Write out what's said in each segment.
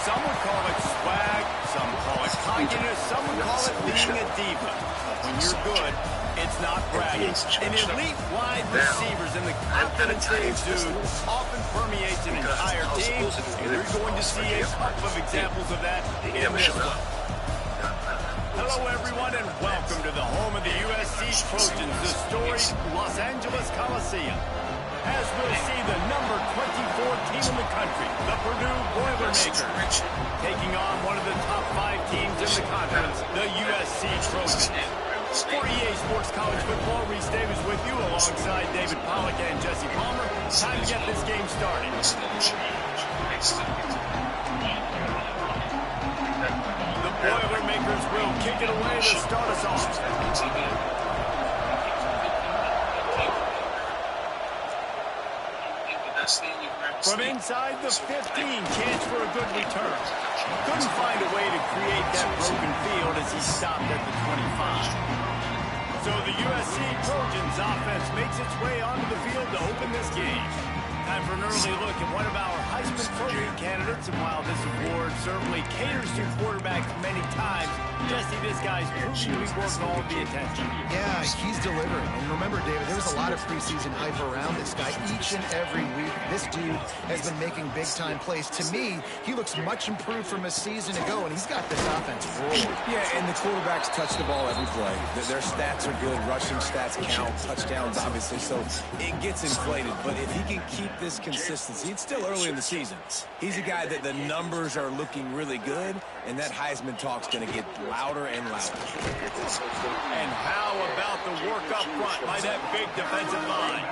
Some would call it swag, some call it cockiness, some would call it being a diva. But when you're good, it's not bragging. An elite wide receivers and the confidence they exude often permeates an entire team, and you're going to see a couple of examples of that in this one. Hello, everyone, and welcome to the home of the USC Trojans, the storied Los Angeles Coliseum. As we'll see the number 24 team in the country, the Purdue Boilermakers, taking on one of the top 5 teams in the conference, the USC Trojans. For EA Sports College Football, Reese Davis with you alongside David Pollack and Jesse Palmer. Time to get this game started. The Boilermakers will kick it away to start us off. From inside the 15, chance for a good return. Couldn't find a way to create that broken field as he stopped at the 25. So the USC Trojans offense makes its way onto the field to open this game. Time for an early look at one of our Heisman Trophy candidates, and while this award certainly caters to quarterbacks many times, Jesse, this guy's proving to be worth all the attention. Yeah, he's delivering. And remember, David, there was a lot of preseason hype around this guy each and every week. This dude has been making big-time plays. To me, he looks much improved from a season ago, and he's got this offense rolling. Yeah, and the quarterbacks touch the ball every play. Their stats are good. Rushing stats count. Touchdowns, obviously, so it gets inflated. But if he can keep this consistency, it's still early in the season. He's a guy that the numbers are looking really good, and that Heisman talk's going to get louder and louder. And how about the work up front by that big defensive line?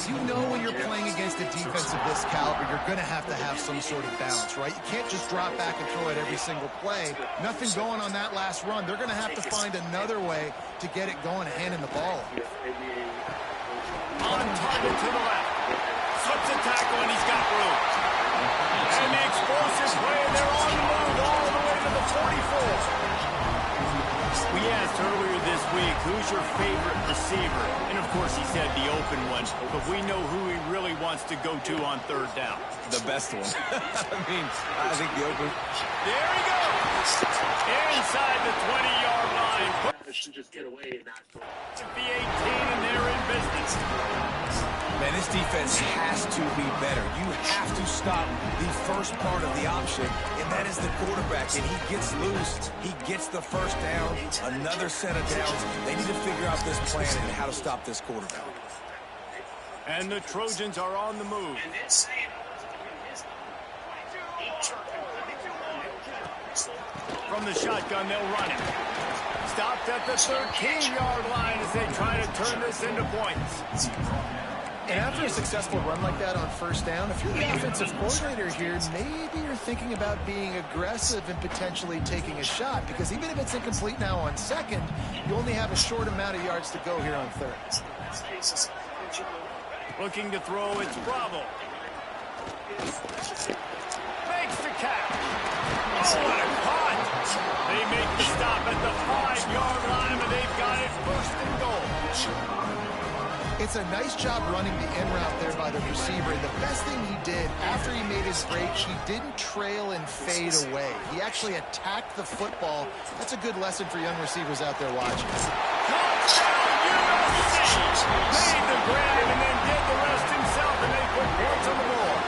You know when you're playing against a defense of this caliber, you're going to have some sort of balance, right? You can't just drop back and throw it every single play. Nothing going on that last run. They're going to have to find another way to get it going, handing the ball. On target to the left. Slips a tackle, and he's got room. And the explosive play, and they're on the move all the way to the 44. We asked earlier this week, who's your favorite receiver? And, of course, he said the open one. But we know who he really wants to go to on third down. The best one. I think the open. There he goes. Inside the 20-yard line. Just get away and not the 18, and they're in business. Man, this defense has to be better. You have to stop the first part of the option, and that is the quarterback. And he gets loose. He gets the first down, another set of downs. They need to figure out this plan and how to stop this quarterback. And the Trojans are on the move. From the shotgun, they'll run it. Stopped at the 13-yard line as they try to turn this into points. And after a successful run like that on first down, if you're the offensive coordinator here, maybe you're thinking about being aggressive and potentially taking a shot, because even if it's incomplete now on second, you only have a short amount of yards to go here on third. Looking to throw, it's Bravo. Makes the catch. Oh, what a punt! They make the stop at the 5-yard line, and they've got it first and goal. It's a nice job running the in route there by the receiver. And the best thing he did after he made his break, he didn't trail and fade away. He actually attacked the football. That's a good lesson for young receivers out there watching. USC made the grab and then did the rest himself, and they put points on the board.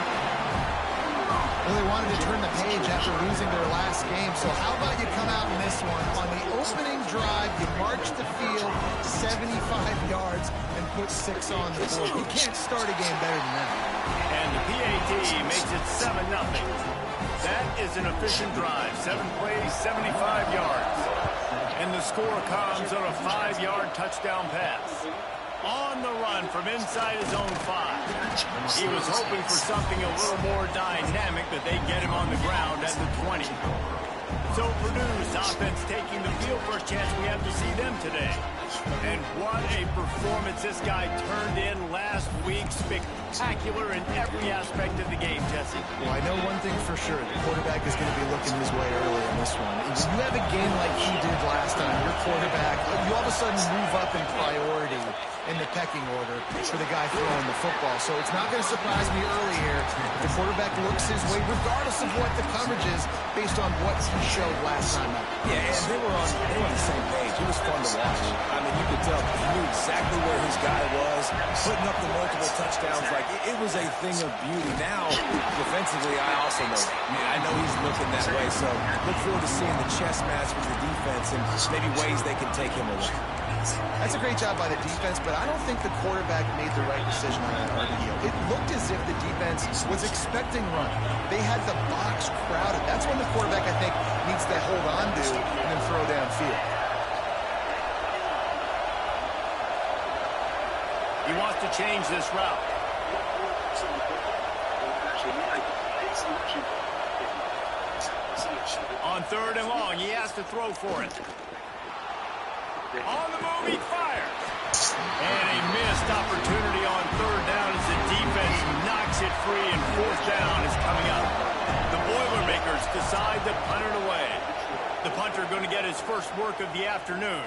Well, they wanted to turn the page after losing their last game, so how about you come out in this one? On the opening drive, you march the field 75 yards and put 6 on the board. You can't start a game better than that. And the PAT makes it 7-0. That is an efficient drive. 7 plays, 75 yards. And the score comes on a 5-yard touchdown pass. On the run from inside his own 5. He was hoping for something a little more dynamic, but they get him on the ground at the 20. So Purdue's offense taking the field for a chance. We have to see them today. And what a performance this guy turned in last week. Spectacular in every aspect of the game, Jesse. Well, I know one thing for sure. The quarterback is going to be looking his way early in this one. And when you have a game like he did last time, your quarterback, you all of a sudden move up in priority in the pecking order for the guy throwing the football. So it's not going to surprise me early here if the quarterback looks his way, regardless of what the coverage is, based on what he showed last time out. Yeah, and they were on the same page. It was fun to watch. I mean, you could tell he knew exactly where his guy was, putting up the multiple touchdowns. Like, it was a thing of beauty. Now, defensively, I also know. I know he's looking that way, so look forward to seeing the chess match with the defense and maybe ways they can take him away. That's a great job by the defense, but I don't think the quarterback made the right decision on that RPO. It looked as if the defense was expecting run. They had the box crowded. That's when the quarterback, I think, needs to hold on to and then throw downfield. He wants to change this route. On 3rd and long, he has to throw for it. On the move, he fires. And a missed opportunity on 3rd down as the defense knocks it free, and 4th down is coming up. The Boilermakers decide to punt it away. The punter going to get his first work of the afternoon.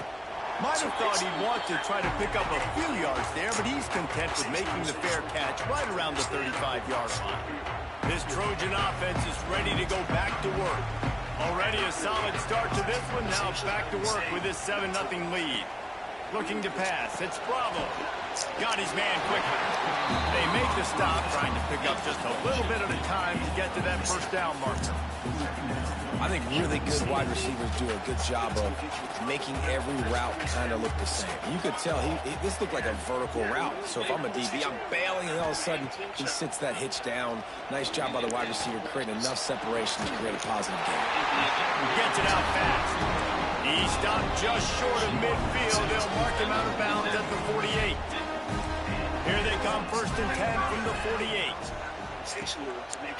Might have thought he'd want to try to pick up a few yards there, but he's content with making the fair catch right around the 35-yard line. This Trojan offense is ready to go back to work. Already a solid start to this one. Now back to work with this 7-0 lead. Looking to pass. It's Bravo. Got his man quickly. They make the stop, trying to pick up just a little bit at a time to get to that 1st down marker. I think really good wide receivers do a good job of making every route kind of look the same. You could tell this looked like a vertical route. So if I'm a DB, I'm bailing, and all of a sudden he sits that hitch down. Nice job by the wide receiver creating enough separation to create a positive game. Gets it out fast. He stopped just short of midfield. They'll mark him out of bounds at the 48. Here they come, 1st and 10 from the 48.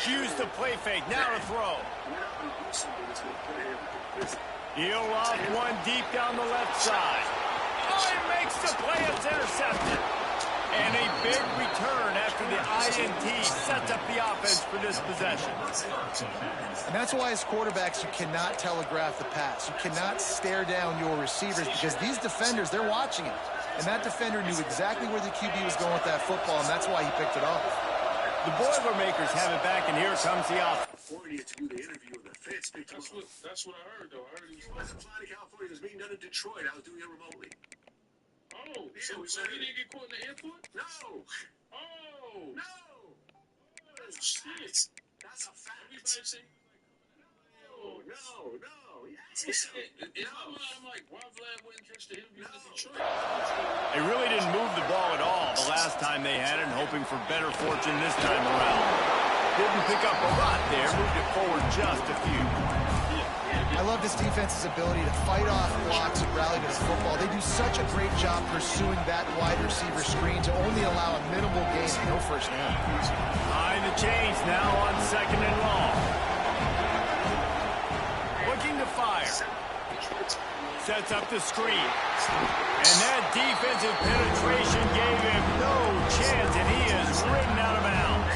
Use the play fake. Now to throw. He'll off one deep down the left side. Oh, he makes the play. It's intercepted. And a big return after the INT sets up the offense for this possession. And that's why as quarterbacks, you cannot telegraph the pass. You cannot stare down your receivers because these defenders, they're watching it. And that defender knew exactly where the QB was going with that football, and that's why he picked it off. The Boilermakers have it back, and here comes the offense. California to do the interview with the feds. That's what I heard, though. I heard he wasn't flying to California. It was being done in Detroit. I was doing it remotely. Oh, yeah, so he didn't get caught in the airport? No. Oh. No. Oh, shit. That's a fact. Everybody saying no. Yes. In my mind, I'm like, why Vlad wouldn't catch the interview in Detroit? They really didn't move the ball at all the last time they had it, and hoping for better fortune this time around. Didn't pick up a lot there, moved it forward just a few. I love this defense's ability to fight off blocks and rally to the football. They do such a great job pursuing that wide receiver screen to only allow a minimal gain and no 1st down. Behind the chains now on 2nd and long. Looking to fire. Sets up the screen. And that defensive penetration gave him no chance, and he is ridden out of bounds.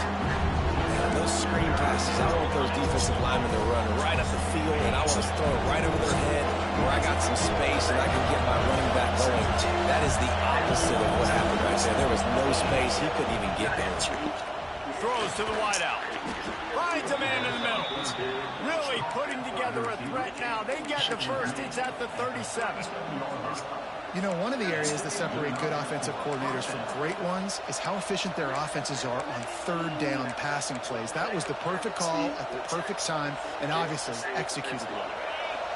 Those screen passes, I want those defensive linemen to run right up the field, and I want to throw it right over their head where I got some space and I can get my running back going. That is the opposite of what happened right there. There was no space. He couldn't even get there. Throws to the wideout. Finds a man in the middle. Really putting together a threat now. They get the first. It's at the 37. You know, one of the areas that separate good offensive coordinators from great ones is how efficient their offenses are on third down passing plays. That was the perfect call at the perfect time and obviously executed well.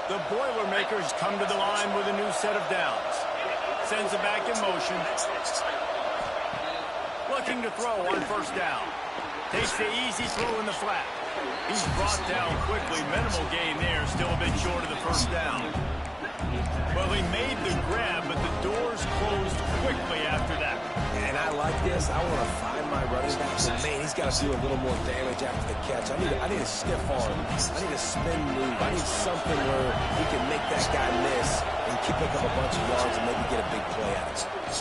The Boilermakers come to the line with a new set of downs. Sends it back in motion. Looking to throw on first down. Takes the easy throw in the flat. He's brought down quickly. Minimal gain there. Still a bit short of the first down. Well, he made the grab, but the doors closed quickly after that. And I like this. I want to find my running back. And man, he's got to do a little more damage after the catch. I need a stiff arm. I need a spin move. I need something where he can make that guy miss and pick up a bunch of yards and maybe get a big play out of it.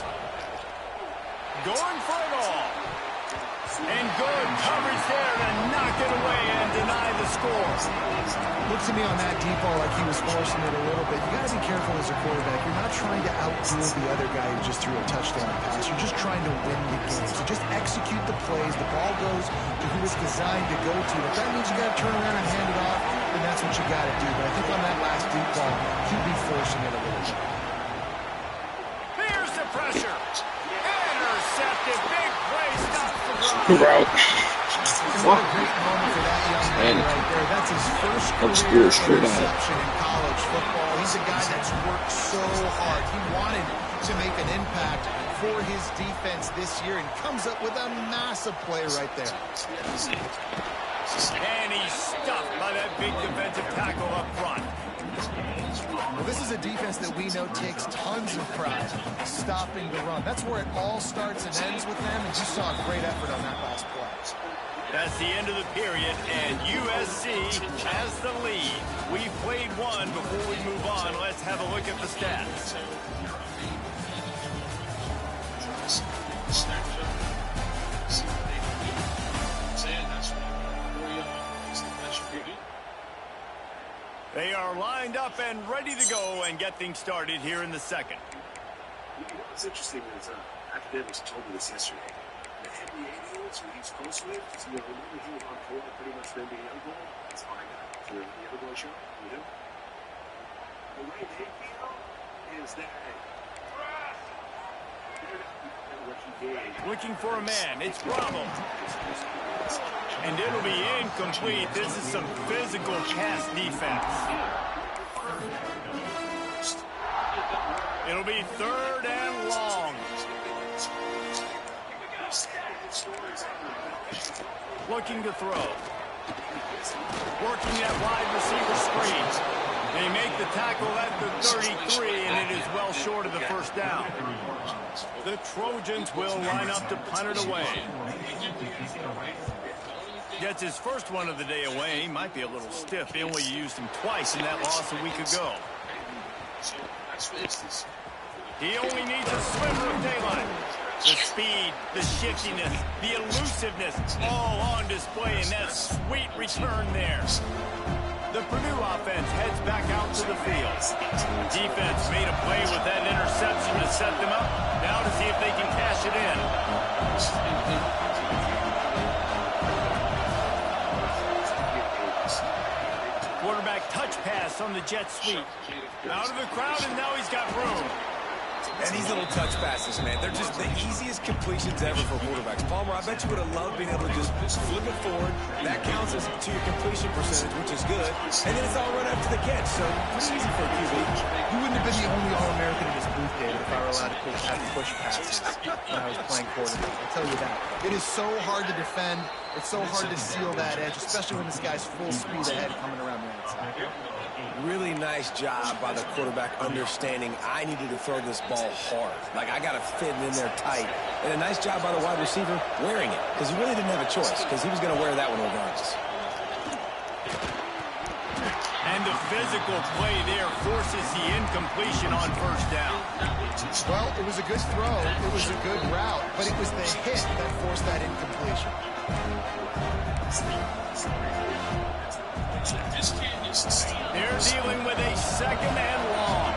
Going for it all. And good coverage there to knock it away and deny the score. Looks to me on that deep ball like he was forcing it a little bit. You got to be careful as a quarterback. You're not trying to outdo the other guy who just threw a touchdown pass. You're just trying to win the game. So just execute the plays. The ball goes to who it's designed to go to. If that means you got to turn around and hand it off, then that's what you got to do. But I think on that last deep ball, he'd be forcing it a little bit. Here's the pressure. Intercepted. Big play. Stops the Route. What a great moment for that young man right there. That's his first career interception in college football. He's a guy that's worked so hard. He wanted to make an impact for his defense this year and comes up with a massive play right there. And he's stuffed by that big defensive tackle up front. Well, this is a defense that we know takes tons of pride stopping the run. That's where it all starts and ends with them, and you saw a great effort on that last play. That's the end of the period, and USC has the lead. We've played one before we move on. Let's have a look at the stats. They are lined up and ready to go and get things started here in the second. You know what's interesting is academics told me this yesterday. The NBA deals with East Coast with, so remember he was on tour pretty much for NBA Youngboy? That's my guy. For the Youngboy show, you know? The way they feel is that looking for a man. It's Bravo. And it'll be incomplete. This is some physical pass defense. It'll be third and long. Looking to throw. Working that wide receiver screen. They make the tackle at the 33, and it is well short of the first down. The Trojans will line up to punt it away. Gets his first one of the day away. He might be a little stiff. They only used him twice in that loss a week ago. He only needs a sliver of daylight. The speed, the shiftiness, the elusiveness, all on display, and that sweet return there. The Purdue offense heads back out to the field. Defense made a play with that interception to set them up. Now to see if they can cash it in. Quarterback touch pass on the jet sweep. Out of the crowd, and now he's got room. And these little touch passes, man, they're just the easiest completions ever for quarterbacks. Palmer, I bet you would have loved being able to just flip it forward. That counts as to your completion percentage, which is good. And then it's all run after the catch, so pretty easy for a QB. You wouldn't have been the only All-American in this booth, David, if I were allowed to push passes when I was playing quarterback. I'll tell you that. It is so hard to defend. It's so hard to seal that edge, especially when this guy's full speed ahead coming around the outside. Really nice job by the quarterback understanding I needed to throw this ball hard. Like, I got to fit it in there tight. And a nice job by the wide receiver wearing it, because he really didn't have a choice, because he was going to wear that one regardless. And the physical play there forces the incompletion on first down. Well, it was a good throw. It was a good route, but it was the hit that forced that incompletion. They're dealing with a second and long.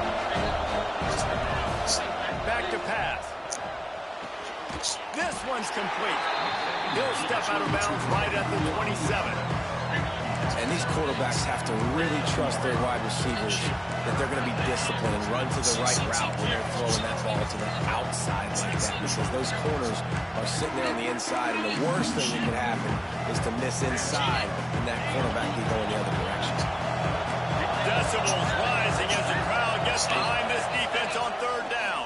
Back to pass. This one's complete. He'll step out of bounds right at the 27. And these quarterbacks have to really trust their wide receivers that they're going to be disciplined and run to the right route when they're throwing that ball to the outside like that, because those corners are sitting there on the inside, and the worst thing that could happen is to miss inside and that cornerback be going the other direction. Decibels rising as the crowd gets behind this defense on third down.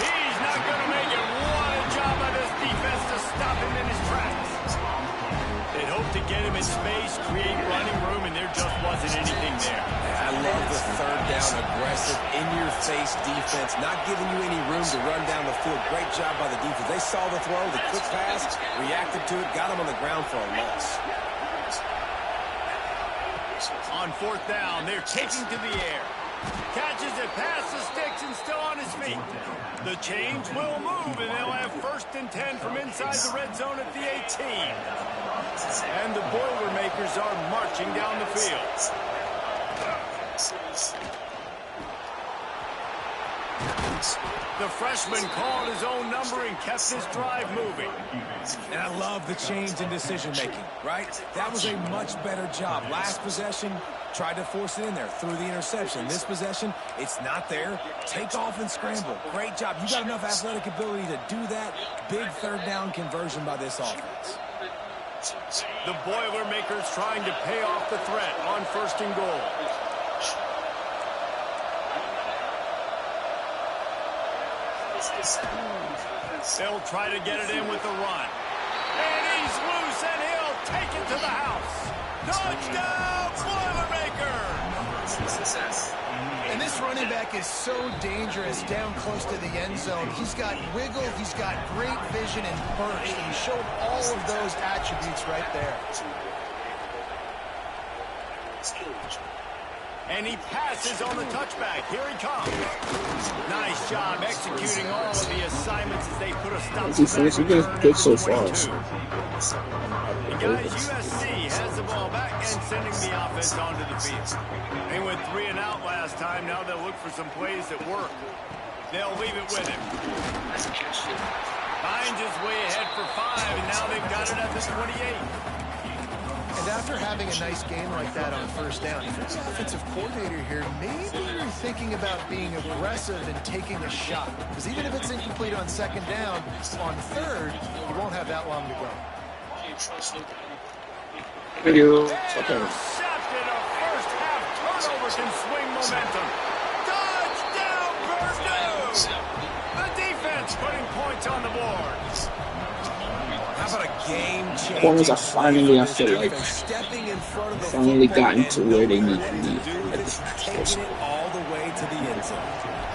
He's not going to make it. What a job by this defense to stop him in his tracks. They'd hope to get him in space, create running room, and there just wasn't anything there. I love the third down, aggressive, in-your-face defense, not giving you any room to run down the field. Great job by the defense. They saw the throw, the quick pass, reacted to it, got him on the ground for a loss. On fourth down, they're taking to the air. Catches it past the sticks and still on his feet. The chains will move, and they'll have 1st and 10 from inside the red zone at the 18. And the Boilermakers are marching down the field. The freshman called his own number and kept this drive moving. And I love the change in decision-making, right? That was a much better job. Last possession, tried to force it in there, threw the interception. This possession, it's not there. Take off and scramble. Great job. You got enough athletic ability to do that. Big third down conversion by this offense. The Boilermakers trying to pay off the threat on 1st and goal. They'll try to get it in with the run. And he's loose, and he'll take it to the house. Touchdown, Boilermakers! And this running back is so dangerous down close to the end zone. He's got wiggle, he's got great vision and burst. He showed all of those attributes right there. And he passes on the touchback. Here he comes. Nice job executing all of the assignments as they put a stop to that. Good so far. The guys, USC has the ball back and sending the offense onto the field. They went 3 and out last time. Now they'll look for some plays that work. They'll leave it with him. Finds his way ahead for 5, and now they've got it at the 28. And after having a nice game like that on 1st down, if you're an offensive coordinator here, maybe you're thinking about being aggressive and taking a shot. Because even if it's incomplete on 2nd down, on 3rd, you won't have that long to go. Video. Intercepted. A first-half turnover can swing momentum. Touchdown, Purdue! The defense putting points on the board. How about a game-changing Corners are finally, I feel like, finally gotten to where they need to be. Taking it all the way to the end zone.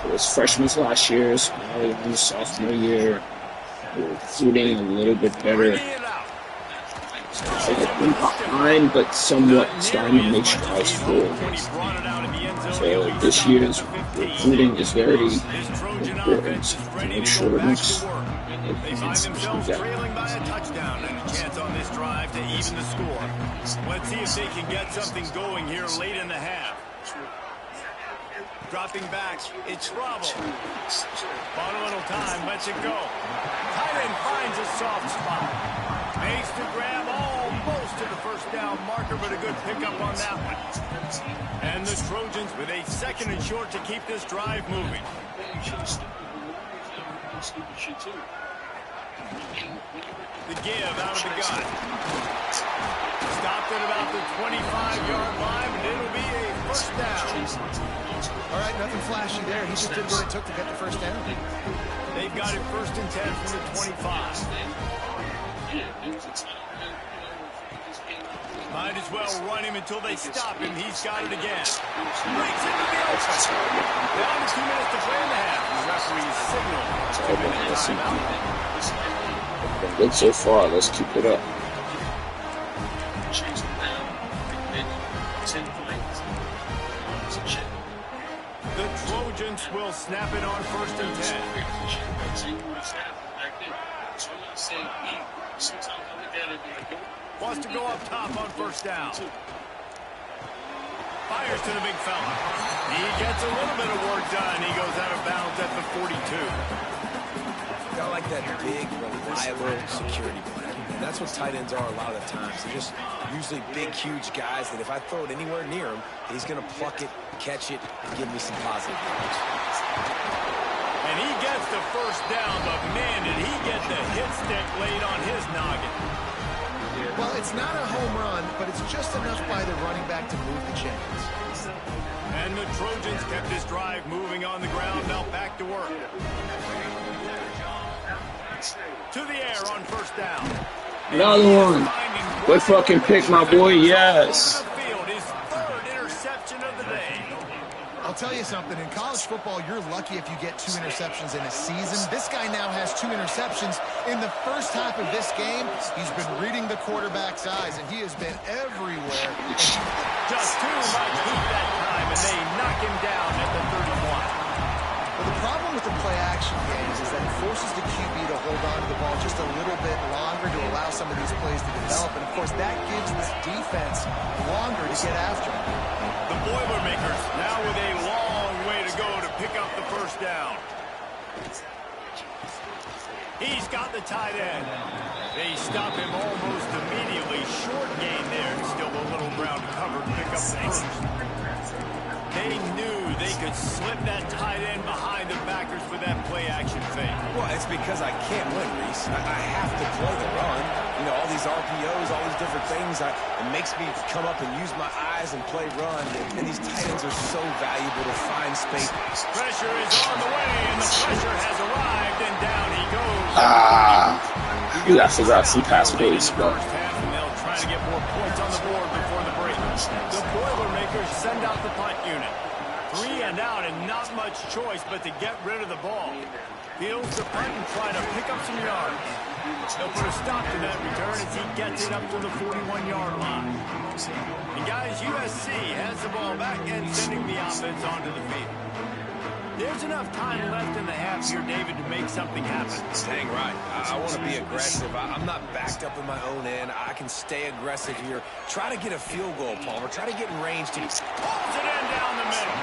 It was freshmen last year, so now in the sophomore year, we're recruiting a little bit better. So they've been behind, but somewhat starting to make strides forward. So this year's recruiting is very important to make sure it's They find themselves trailing by a touchdown and a chance on this drive to even the score. Let's see if they can get something going here late in the half. Dropping back, it's Bravo. Bought a little time, lets it go. Tight end finds a soft spot. Makes the grab almost to the 1st down marker, but a good pickup on that one. And the Trojans with a 2nd and short to keep this drive moving. The give out of the gun. Stopped at about the 25-yard line, and it'll be a 1st down. All right, nothing flashy there. He just did what it took to get the 1st down. They've got it 1st and 10 from the 25. Might as well run him until they stop him. He's got it again. Breaks into the open. Down to 2 minutes to play in the half. The referee's signal. 2-minute timeout. Been good so far. Let's keep it up. The Trojans will snap it on 1st and 10. Wants to go up top on 1st down. fires to the big fella. He gets a little bit of work done. He goes out of bounds at the 42. I like that big, reliable security blanket. And that's what tight ends are a lot of the times. They're just usually big, huge guys that if I throw it anywhere near him, he's going to pluck it, catch it, and give me some positive yards. And he gets the first down, but man, did he get the hit stick laid on his noggin. Well, it's not a home run, but it's just enough by the running back to move the chains. And the Trojans kept this drive moving on the ground. Now back to work. To the air on first down. Another one. Good fucking pick, my boy. Yes. His third interception of the day. I'll tell you something. In college football, you're lucky if you get 2 interceptions in a season. This guy now has 2 interceptions. In the first half of this game, he's been reading the quarterback's eyes, and he has been everywhere. Just too much heat that time, and they knock him down at the 31. Well, the problem with the play-action games is that it forces the QB to hold on to the ball just a little bit longer to allow some of these plays to develop. And, of course, that gives this defense longer to get after him. The Boilermakers now with a long way to go to pick up the first down. He's got the tight end. They stop him almost immediately. Short gain there. Still a little ground cover to pick up the first. They knew they could slip that tight end behind the backers for that play-action fake. Well, it's because I can't win, Reese. I have to play the run. You know, all these RPOs, all these different things, it makes me come up and use my eyes and play run. And these tight ends are so valuable to find space. Pressure is on the way, and the pressure has arrived, and down he goes. You got to figure out some pass plays, bro. First half, and they'll try to get more points on the board before the break. The Boilermakers send out the punt unit. 3 and out, and not much choice but to get rid of the ball. Fields the punt and try to pick up some yards. They'll put a stop to that return as he gets it up to the 41-yard line. And guys, USC has the ball back and sending the offense onto the field. There's enough time left in the half here, David, to make something happen. Dang right. I want to be aggressive. I'm not backed up in my own end. I can stay aggressive here. Try to get a field goal, Palmer. Try to get in range. Pulls it in down the middle.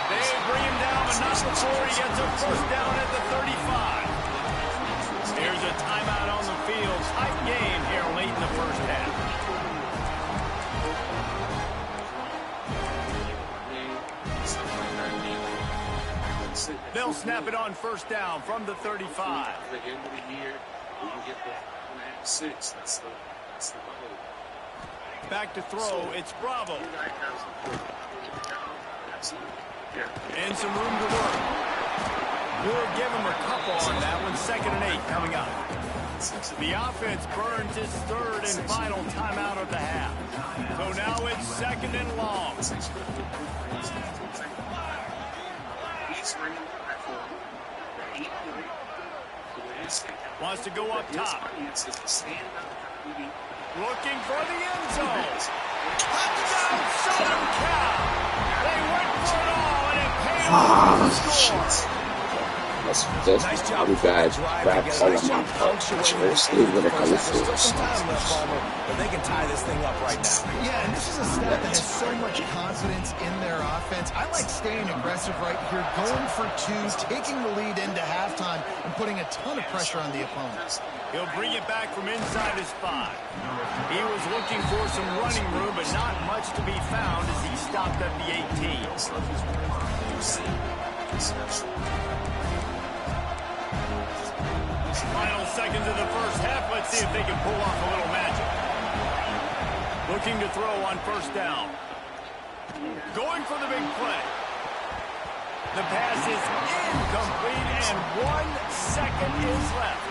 They bring him down, but not before he gets a first down at the 35. Here's a timeout on the field. Tight game here late in the first half. They'll snap it on first down from the 35. At the end of the year, we can get the 6. That's the goal. Back to throw, it's Bravo. And some room to work. We'll give him a couple on that one. 2nd and 8 coming up. The offense burns its 3rd and final timeout of the half. So now it's 2nd and long. Wants to go up top. Looking for the end zone. Touchdown, Southern Cal. They went for it all, and it paid off to score. That's probably bad. Bad all of my punches. They would have come force. But they can tie this thing up right now. Yeah, and this is a stat that has so much confidence in their offense. I like staying aggressive right here, going for 2, taking the lead into halftime, and putting a ton of pressure on the opponent. He'll bring it back from inside his 5. He was looking for some running room, but not much to be found as he stopped at the 18. Final seconds of the first half. Let's see if they can pull off a little magic. Looking to throw on first down. Going for the big play. The pass is incomplete, and 1 second is left.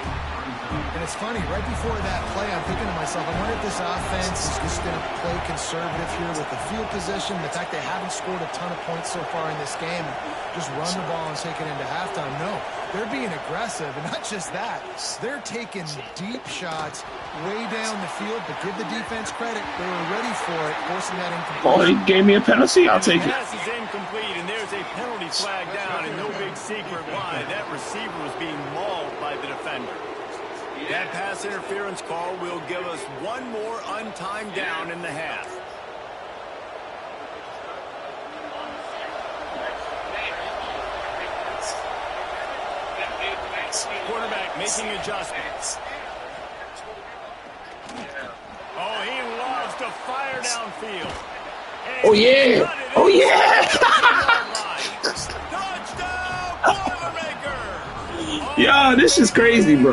And it's funny, right before that play, I'm thinking to myself, I wonder if this offense is just going to play conservative here with the field position, the fact they haven't scored a ton of points so far in this game, just run the ball and take it into halftime. No, they're being aggressive, and not just that, they're taking deep shots way down the field, but give the defense credit. They were ready for it, forcing that incomplete. Oh, he gave me a penalty. I'll take it. The pass is incomplete, and there's a penalty flag down, and no big secret why. That receiver was being mauled by the defender. That pass interference call will give us one more untimed down in the half. Quarterback making adjustments. Oh, he loves to fire downfield. And Oh, yeah. Oh, yeah. Touchdown, Boilermaker. Yeah, this is crazy, bro.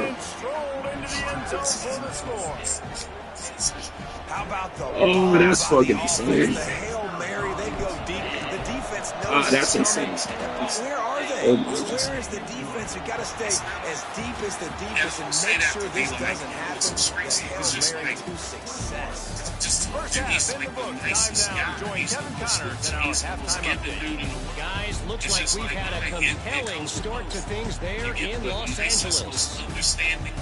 How about the Oh, that's fucking insane. The Hail Mary, they go deep. The defense knows. Ah, that's insane. Where are they? Where is the defense? You got to stay as deep as the defense and make sure this doesn't happen. The Hail Mary to success. First half in the book. Time now to join Kevin Connors in our halftime update. Guys, looks like we've had a compelling start to things there in Los Angeles.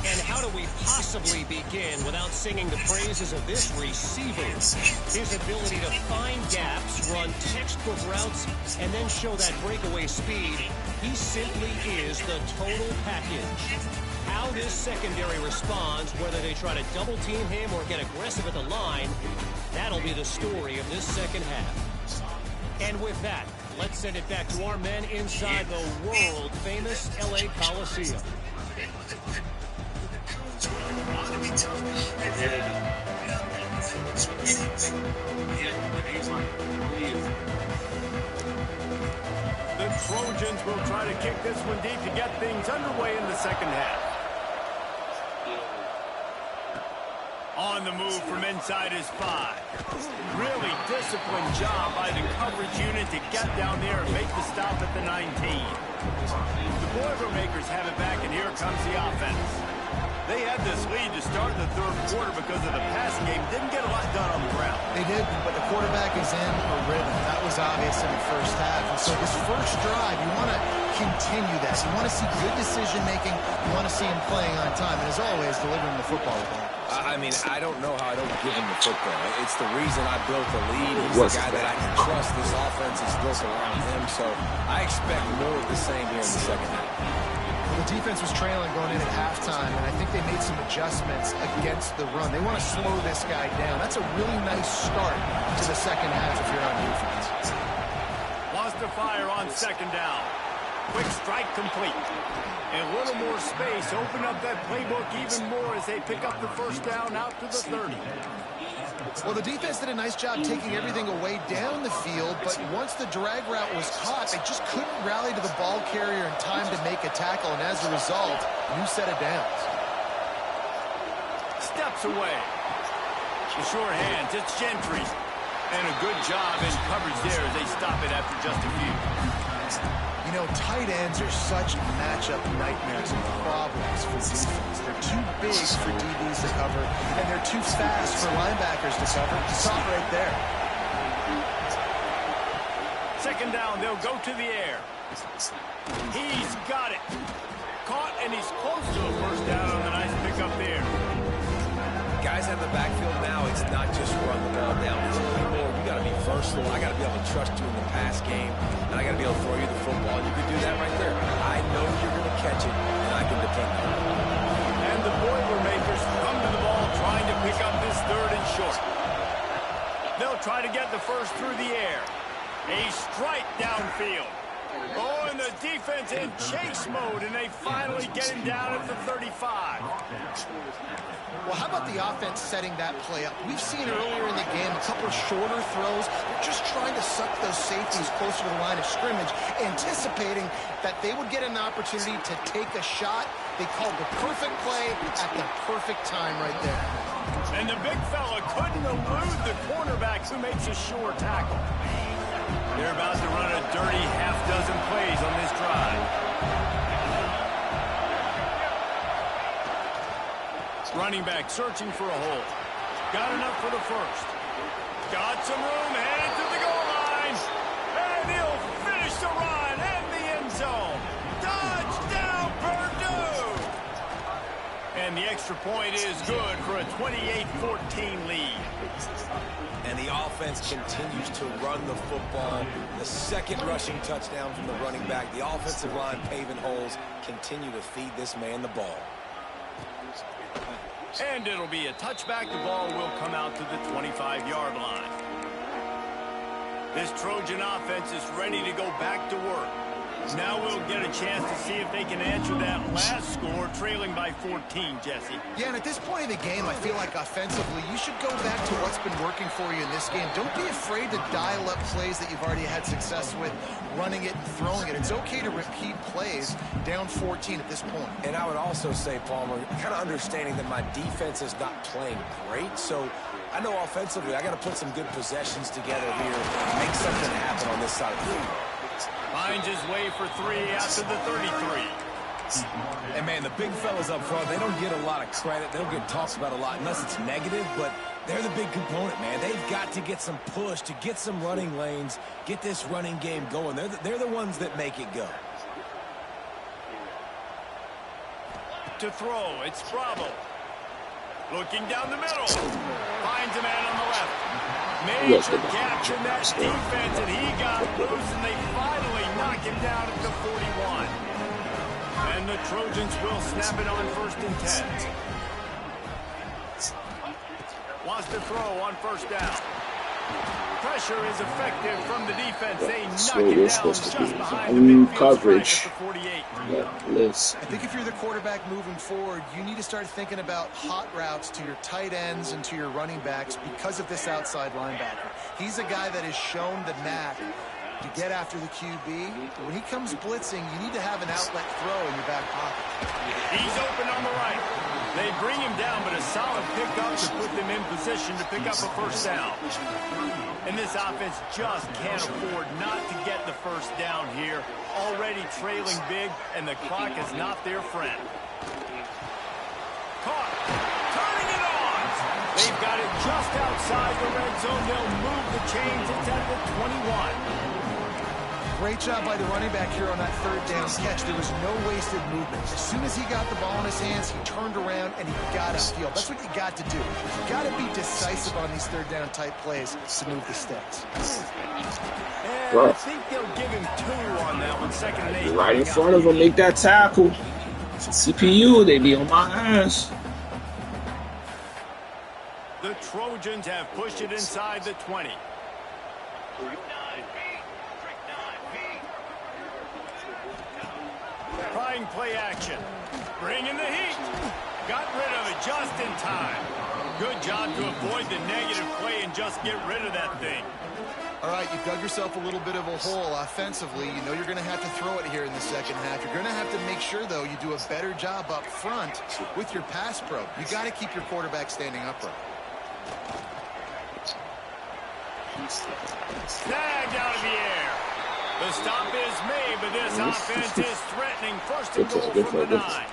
And how do we possibly begin without singing the praises of this receiver? His ability to find gaps, run textbook routes, and then show that breakaway speed. He simply is the total package. How this secondary responds, whether they try to double team him or get aggressive at the line, that'll be the story of this second half. And with that, let's send it back to our men inside the world-famous LA Coliseum. The Trojans will try to kick this one deep to get things underway in the second half. On the move from inside his 5. Really disciplined job by the coverage unit to get down there and make the stop at the 19. The Boilermakers have it back, and here comes the offense. They had this lead to start the third quarter because of the passing game. Didn't get a lot done on the ground. They did, but the quarterback is in a rhythm. That was obvious in the first half. And so this first drive, you want to continue that. You want to see good decision-making. You want to see him playing on time. And as always, delivering the football. I mean, I don't know how I don't give him the football. It's the reason I built the lead. He's the guy that I can trust. This offense is built around him. So I expect more of the same here in the second half. The defense was trailing going in at halftime, and I think they made some adjustments against the run. They want to slow this guy down. That's a really nice start to the second half if you're on defense. Wants to fire on second down. Quick strike complete. And a little more space. Open up that playbook even more as they pick up the first down out to the 30. Well, the defense did a nice job taking everything away down the field, but once the drag route was caught, they just couldn't rally to the ball carrier in time to make a tackle, and as a result, new set of downs. Steps away. The short hands, it's Gentry. And a good job in coverage there as they stop it after just a few. You know, tight ends are such matchup nightmares and problems for defense. They're too big for DBs to cover, and they're too fast for linebackers to cover. Stop right there. Second down, they'll go to the air. He's got it. Caught, and he's close to a first down on the nice pickup there. Guys out of the backfield now, it's not just run the ball down. You got to be versatile. I got to be able to trust you in the pass game, and I got to be able to throw you the football. You can do that right there. I know you're going to catch it, and I can depend on it. And the Boilermakers come to the ball trying to pick up this third and short. They'll try to get the first through the air. A strike downfield. Oh, and the defense in chase mode, and they finally get him down at the 35. Well, how about the offense setting that play up? We've seen earlier in the game a couple of shorter throws. They're just trying to suck those safeties closer to the line of scrimmage, anticipating that they would get an opportunity to take a shot. They called the perfect play at the perfect time right there. And the big fella couldn't elude the cornerback who makes a sure tackle. They're about to run a dirty half-dozen plays on this drive. Running back searching for a hole. Got enough for the first. Got some room, headed to the goal line. And he'll finish the run in the end zone. Touchdown, Purdue! And the extra point is good for a 28-14 lead. And the offense continues to run the football. The second rushing touchdown from the running back. The offensive line paving holes. Continue to feed this man the ball. And it'll be a touchback. The ball will come out to the 25-yard line. This Trojan offense is ready to go back to work. Now we'll get a chance to see if they can answer that last score, trailing by 14, Jesse. Yeah, and at this point of the game, I feel like offensively, you should go back to what's been working for you in this game. Don't be afraid to dial up plays that you've already had success with, running it and throwing it. It's okay to repeat plays down 14 at this point. And I would also say, Palmer, kind of understanding that my defense is not playing great, so I know offensively I got to put some good possessions together here and make something happen on this side of the field. Finds his way for 3 after the 33. And, man, the big fellas up front, they don't get a lot of credit. They don't get talked about a lot unless it's negative, but they're the big component, man. They've got to get some push, to get some running lanes, get this running game going. They're the ones that make it go. To throw, it's Bravo. Looking down the middle. Finds a man on the left. Major gaps in that defense, and he got loose, and they finally knock him down at the 41. And the Trojans will snap it on 1st and 10. Wants to throw on 1st down. Pressure is effective from the defense. They knock it down just behind the midfield coverage. at the 48. I think if you're the quarterback moving forward, you need to start thinking about hot routes to your tight ends and to your running backs because of this outside linebacker. He's a guy that has shown the knack to get after the QB. But when he comes blitzing, you need to have an outlet throw in your back pocket. He's open on the right. They bring him down, but a solid pickup to put them in position to pick up a 1st down. And this offense just can't afford not to get the 1st down here. Already trailing big, and the clock is not their friend. Caught. Turning it on. They've got it just outside the red zone. They'll move the chains. It's at the 21. Great job by the running back here on that 3rd down catch. There was no wasted movement. As soon as he got the ball in his hands, he turned around and he got upfield. That's what you got to do. You got to be decisive on these 3rd down type plays to move the sticks. And I think they'll give him 2 on that one. 2nd and 8. Right in front of him, make that tackle. CPU, they be on my ass. The Trojans have pushed it inside the 20. Trying play action. Bringing the heat. Got rid of it just in time. Good job to avoid the negative play and just get rid of that thing. All right, you've dug yourself a little bit of a hole offensively. You know you're going to have to throw it here in the 2nd half. You're going to have to make sure, though, you do a better job up front with your pass pro. You got to keep your quarterback standing upright. Snagged out of the air. The stop is made, but this offense is threatening. 1st and goal from the 9.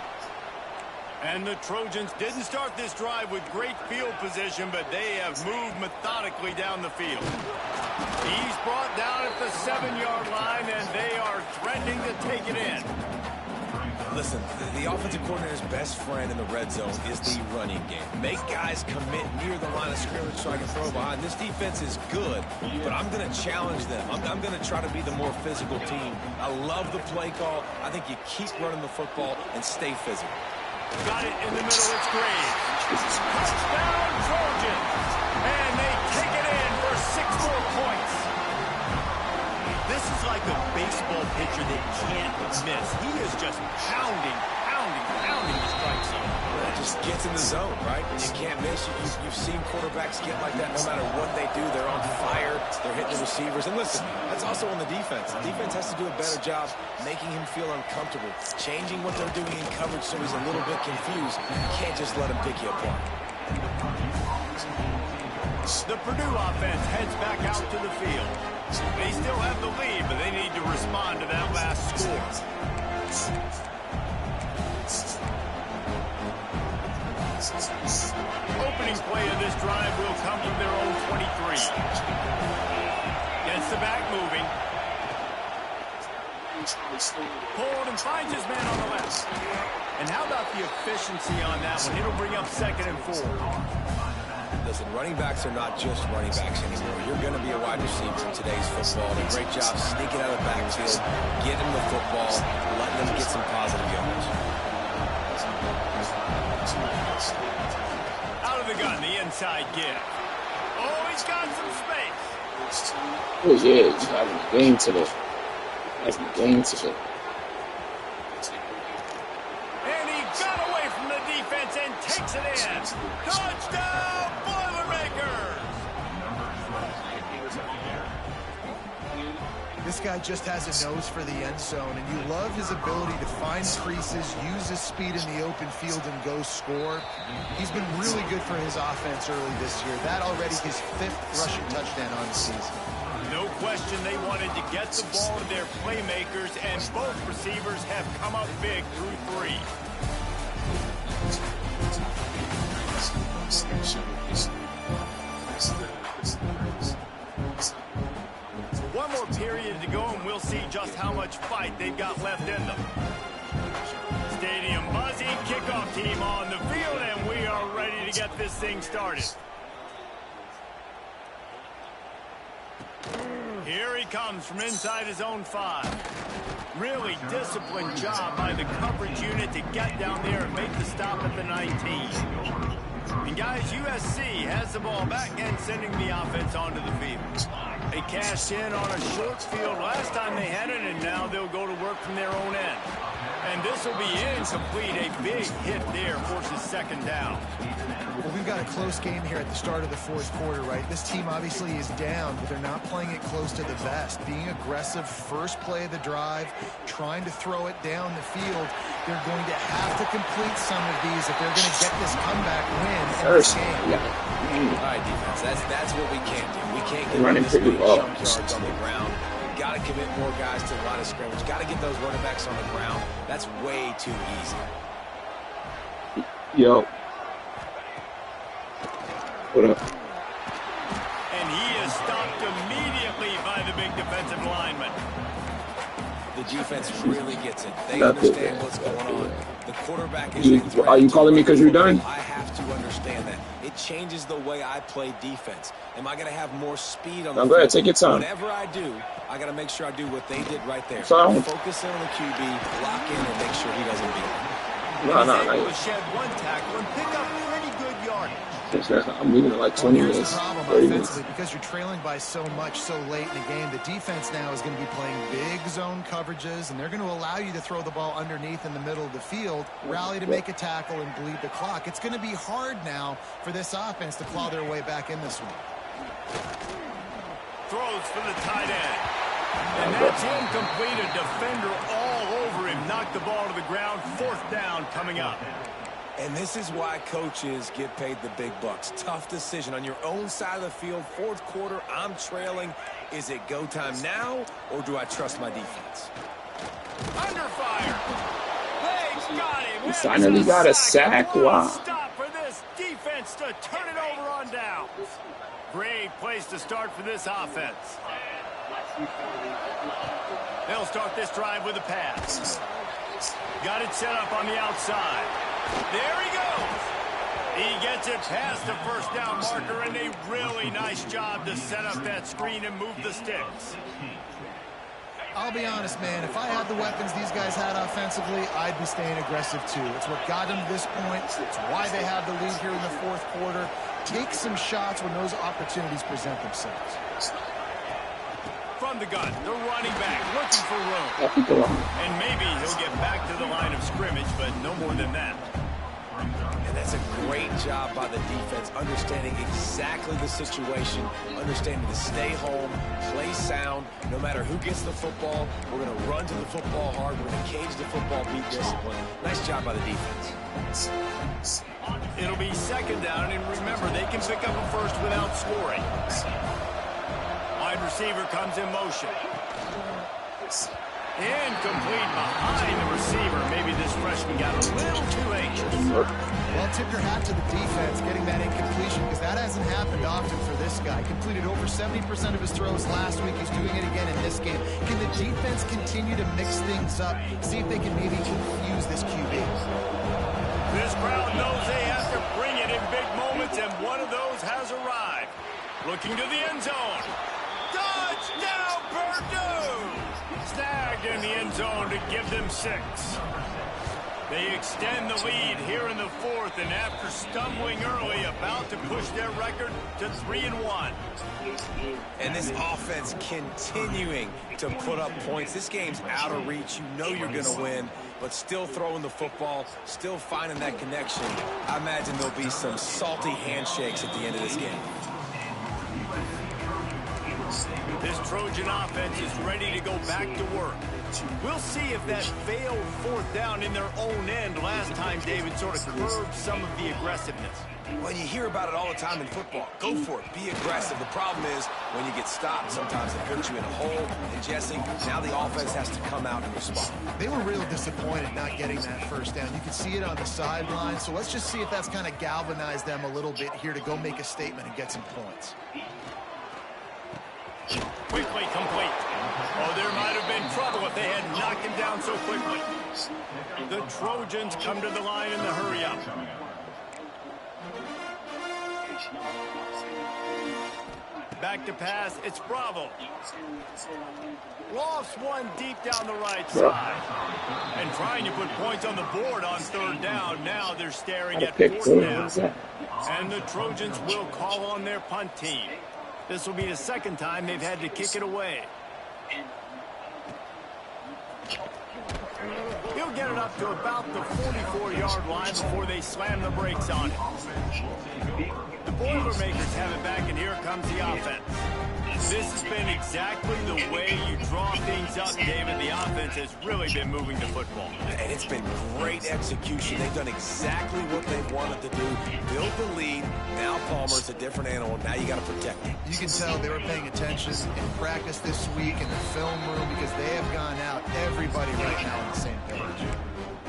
And the Trojans didn't start this drive with great field position, but they have moved methodically down the field. He's brought down at the 7-yard line, and they are threatening to take it in. Listen, the offensive coordinator's best friend in the red zone is the running game. Make guys commit near the line of scrimmage so I can throw behind. This defense is good, but I'm going to challenge them. I'm going to try to be the more physical team. I love the play call. I think you keep running the football and stay physical. Got it in the middle. It's Graves. Touchdown, Trojans. And they take it in for 6 more points. This is like a baseball pitcher that can't miss. He is just pounding the strike zone. It just gets in the zone, right? You can't miss. You've seen quarterbacks get like that no matter what they do. They're on fire. They're hitting the receivers. And listen, that's also on the defense. The defense has to do a better job making him feel uncomfortable, changing what they're doing in coverage so he's a little bit confused. You can't just let him pick you apart. The Purdue offense heads back out to the field. They still have the lead, but they need to respond to that last score. Opening play of this drive will come from their own 23. Gets the back moving. Pulled and finds his man on the left. And how about the efficiency on that one? It'll bring up 2nd and 4. Listen, running backs are not just running backs anymore. You're going to be a wide receiver in today's football. A great job sneaking out of the backfield, getting the football, letting them get some positive yards. Out of the gun, the inside give. Oh, he's got some space. Oh, yeah, he's having a game today. Having a game today. the defense and takes it in. Touchdown, Boilermakers! This guy just has a nose for the end zone, and you love his ability to find creases, use his speed in the open field, and go score. He's been really good for his offense early this year. That already his 5th rushing touchdown on the season. No question they wanted to get the ball to their playmakers, and both receivers have come up big through 3. One more period to go, and we'll see just how much fight they've got left in them. Stadium buzzing, kickoff team on the field, and we are ready to get this thing started. Here he comes from inside his own 5. Really disciplined job by the coverage unit to get down there and make the stop at the 19. And guys, USC has the ball back and sending the offense onto the field. They cashed in on a short field last time they had it, and now they'll go to work from their own end. And this will be incomplete. A big hit there forces 2nd down. Well, we've got a close game here at the start of the 4th quarter, right? This team obviously is down, but they're not playing it close to the vest. Being aggressive, first play of the drive, trying to throw it down the field. They're going to have to complete some of these if they're going to get this comeback win in this game. All right, defense, that's what we can't do. We can't get running this pretty many well. jump yards on the ground. Got to commit more guys to the line of scrimmage. Got to get those running backs on the ground. That's way too easy. Yo. What up? And he is stopped immediately by the big defensive lineman. The defense really gets it. They understand what's going on. The quarterback is... Are you calling me because you're done? I have to understand that. It changes the way I play defense. Am I going to have more speed on the Go ahead, take your time. Whatever I do, I got to make sure I do what they did right there. So, focus in on the QB, lock in, and make sure he doesn't beat me. No. Able to shed 1 tackle and pick up pretty good yardage. I'm leaving in like 20 Here's minutes. the problem 30 offensively, minutes. because you're trailing by so much so late in the game. The defense now is going to be playing big zone coverages, and they're going to allow you to throw the ball underneath in the middle of the field, rally to make a tackle, and bleed the clock. It's going to be hard now for this offense to claw their way back in this one. Throws for the tight end. And that's incomplete. A defender all over him. Knocked the ball to the ground. 4th down coming up. And this is why coaches get paid the big bucks. Tough decision on your own side of the field. 4th quarter, I'm trailing. Is it go time now, or do I trust my defense? Under fire. They got him. He finally got a sack. Wow. Stop for this defense to turn it over on down. Great place to start for this offense. They'll start this drive with a pass. Got it set up on the outside. There he goes. He gets it past the 1st down marker, and a really nice job to set up that screen and move the sticks. I'll be honest, man, if I had the weapons these guys had offensively, I'd be staying aggressive too. It's what got them to this point. It's why they have the lead here in the 4th quarter. Take some shots when those opportunities present themselves. From the gun, the running back looking for room. And maybe he'll get back to the line of scrimmage, but no more than that. And that's a great job by the defense, understanding exactly the situation, understanding to stay home, play sound. No matter who gets the football, we're going to run to the football hard. We're going to cage the football, be disciplined. Nice job by the defense. It'll be 2nd down, and remember, they can pick up a 1st without scoring. Wide receiver comes in motion. Incomplete behind the receiver. Maybe this freshman got a little too anxious. Well, tip your hat to the defense getting that incompletion, because that hasn't happened often for this guy. Completed over 70% of his throws last week. He's doing it again in this game. Can the defense continue to mix things up? See if they can maybe confuse this QB. This crowd knows they have to bring it in big moments, and one of those has arrived. Looking to the end zone. Touchdown, Purdue! Snagged in the end zone to give them 6. They extend the lead here in the 4th, and after stumbling early, about to push their record to 3-1. And this offense continuing to put up points. This game's out of reach. You know you're going to win. but still throwing the football, still finding that connection. I imagine there'll be some salty handshakes at the end of this game. This Trojan offense is ready to go back to work. We'll see if that failed fourth down in their own end last time, David, sort of curbed some of the aggressiveness. Well, you hear about it all the time in football. Go for it. Be aggressive. The problem is when you get stopped, sometimes they put you in a hole. And, Jesse, now the offense has to come out and respond. They were real disappointed not getting that first down. You can see it on the sideline. So let's just see if that's kind of galvanized them a little bit here to go make a statement and get some points. Quickly complete. Oh, there might have been trouble if they had knocked him down so quickly. The Trojans come to the line in the hurry-up. Back to pass, it's Bravo. Lofts one deep down the right side. And trying to put points on the board on third down. Now they're staring at fourth down. And the Trojans will call on their punt team. This will be the second time they've had to kick it away. He'll get it up to about the 44-yard line before they slam the brakes on it. The Boilermakers have it back, and here comes the offense. This has been exactly the way you draw things up, David. The offense has really been moving the football. And it's been great execution. They've done exactly what they've wanted to do. Build the lead. Now Palmer's a different animal. Now you got to protect him. You can tell they were paying attention in practice this week in the film room because they have gone out, everybody right now on the same page.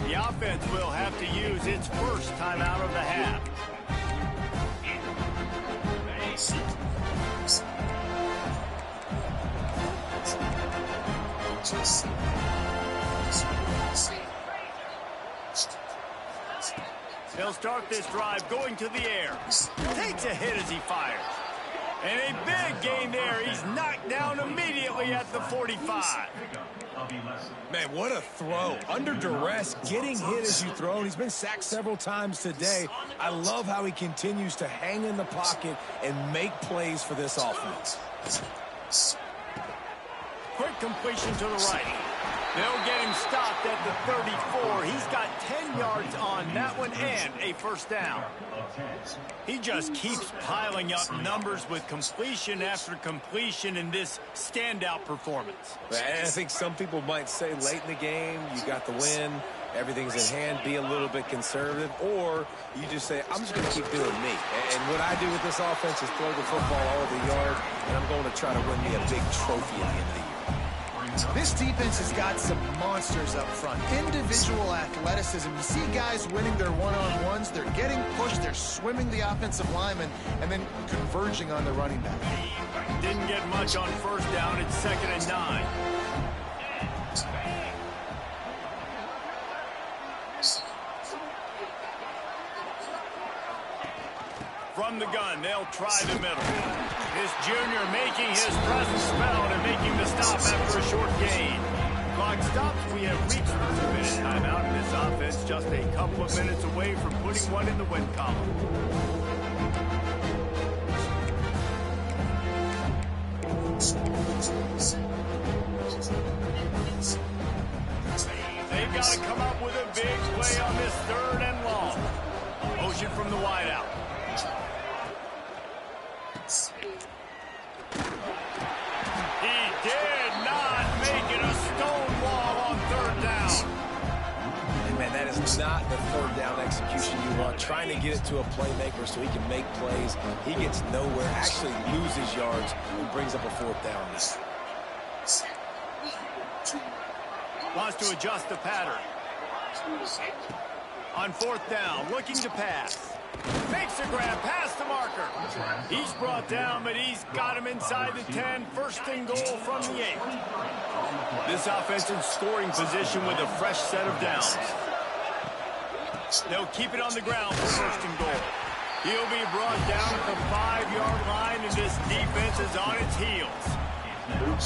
The offense will have to use its first timeout of the half. He'll start this drive going to the air. Takes a hit as he fires. And a big gain there. He's knocked down immediately at the 45. Man, what a throw. Under duress, getting hit as you throw. He's been sacked several times today. I love how he continues to hang in the pocket and make plays for this offense. Quick completion to the right. They'll get him stopped at the 34. He's got 10 yards on that one and a first down. He just keeps piling up numbers with completion after completion in this standout performance. I think some people might say late in the game, you got the win, everything's in hand, be a little bit conservative, or you just say, I'm just going to keep doing me. And what I do with this offense is throw the football all over the yard, and I'm going to try to win me a big trophy at the end of the year. This defense has got some monsters up front. Individual athleticism. You see guys winning their one-on-ones. They're getting pushed. They're swimming the offensive lineman and then converging on the running back. Didn't get much on first down. It's 2nd and 9. From the gun, they'll try the middle. This junior making his presence felt and making the stop after a short gain. Clock stops. We have reached the 2-minute timeout in this offense, just a couple of minutes away from putting one in the win column. They've got to come up with a big play on this 3rd and long. Motion from the wideout. He did not make it a stone wall on 3rd down. And man, that is not the 3rd down execution you want. Trying to get it to a playmaker so he can make plays. He gets nowhere, actually loses yards, and brings up a 4th down. Wants to adjust the pattern. On 4th down, looking to pass. Makes a grab past the marker. He's brought down, but he's got him inside the 10. 1st and goal from the 8. This offense in scoring position with a fresh set of downs. They'll keep it on the ground for 1st and goal. He'll be brought down at the 5-yard line, and this defense is on its heels. Well,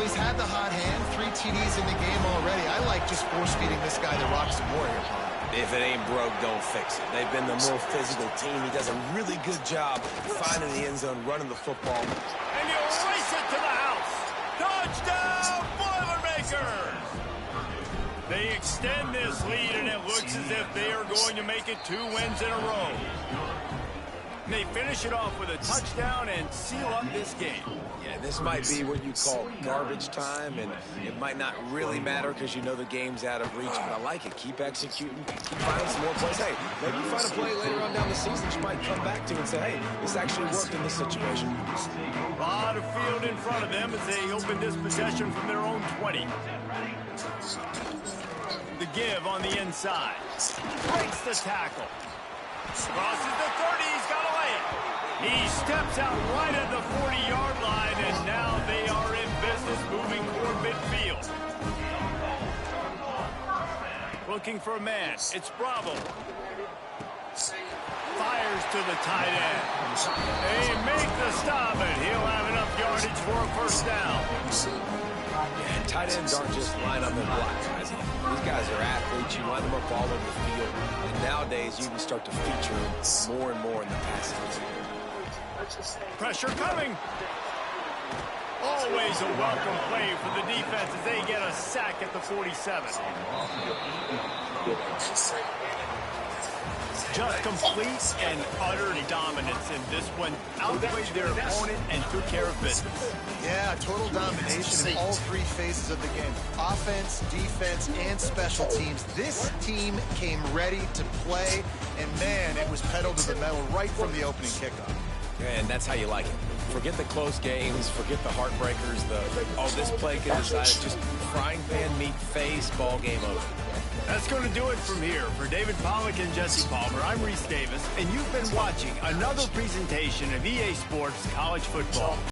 he's had the hot hand. 3 TDs in the game already. I like just force-feeding this guy the rock some more here, Paul. If it ain't broke, don't fix it. They've been the more physical team. He does a really good job finding the end zone, running the football. And he'll race it to the house. Touchdown, Boilermakers! They extend this lead, and it looks as if they are going to make it 2 wins in a row. They finish it off with a touchdown and seal up this game. Yeah, this might be what you call garbage time, and it might not really matter because you know the game's out of reach, but I like it. Keep executing, keep finding some more plays. Hey, maybe you find a play later on down the season you might come back to and say, hey, this actually worked in this situation. A lot of field in front of them as they open this possession from their own 20. The give on the inside. Breaks the tackle. Crosses the 30. He's got to lay it. He steps out right at the 40-yard line, and now they are in business moving toward midfield. Looking for a man. It's Bravo. Fires to the tight end. They make the stop, and he'll have enough yardage for a first down. Yeah, tight ends aren't just line up and block guys. These guys are athletes. You line them up all over the field. And nowadays, you can start to feature more and more in the passing game. Pressure coming. Always a welcome play for the defense as they get a sack at the 47. Just complete and utter dominance in this one. Outplayed their opponent and took care of business. Yeah, total domination in all 3 phases of the game. Offense, defense, and special teams. This team came ready to play, and man, it was pedal to the metal right from the opening kickoff. And that's how you like it. Forget the close games, forget the heartbreakers, this play can decide it. Just frying pan meat face, ball game over. That's going to do it from here. For David Pollack and Jesse Palmer, I'm Reese Davis, and you've been watching another presentation of EA Sports College Football.